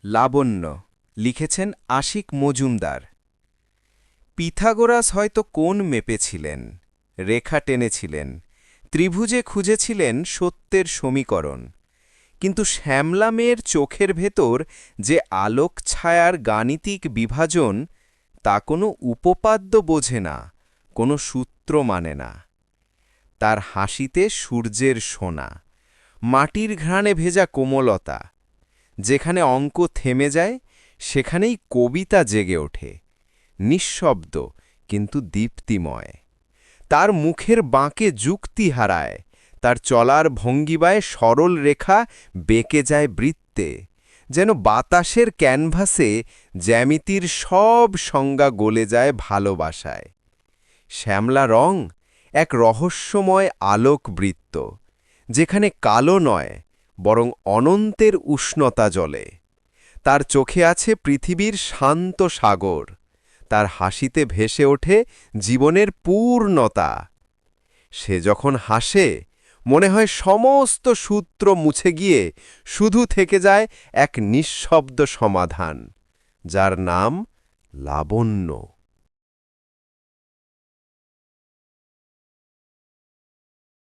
লাবণ্য লিখেছেন আশিক মজুমদার। পিথাগোরাস হয়তো কোণ মেপেছিলেন, রেখা টেনেছিলেন, ত্রিভুজে খুঁজেছিলেন সত্যের সমীকরণ। কিন্তু শ্যামলা মেয়ের চোখের ভেতর যে আলোক ছায়ার গাণিতিক বিভাজন, তা কোনো উপপাদ্য বোঝে না, কোনো সূত্র মানে না। তার হাসিতে সূর্যের সোনা, মাটির ঘ্রাণে ভেজা কোমলতা। যেখানে অঙ্ক থেমে যায়, সেখানেই কবিতা জেগে ওঠে, নিঃশব্দ কিন্তু দীপ্তিময়। তার মুখের বাঁকে যুক্তি হারায়, তার চলার ভঙ্গিমায় সরল রেখা বেঁকে যায় বৃত্তে, যেন বাতাসের ক্যানভাসে জ্যামিতির সব সংজ্ঞা গলে যায় ভালোবাসায়। শ্যামলা রং এক রহস্যময় আলোক বৃত্ত, যেখানে কালো নয় বরং অনন্তের উষ্ণতা জ্বলে। তার চোখে আছে পৃথিবীর শান্ত সাগর, তার হাসিতে ভেসে ওঠে জীবনের পূর্ণতা। সে যখন হাসে, মনে হয় সমস্ত সূত্র মুছে গিয়ে শুধু থেকে যায় এক নিঃশব্দ সমাধান, যার নাম লাবণ্য।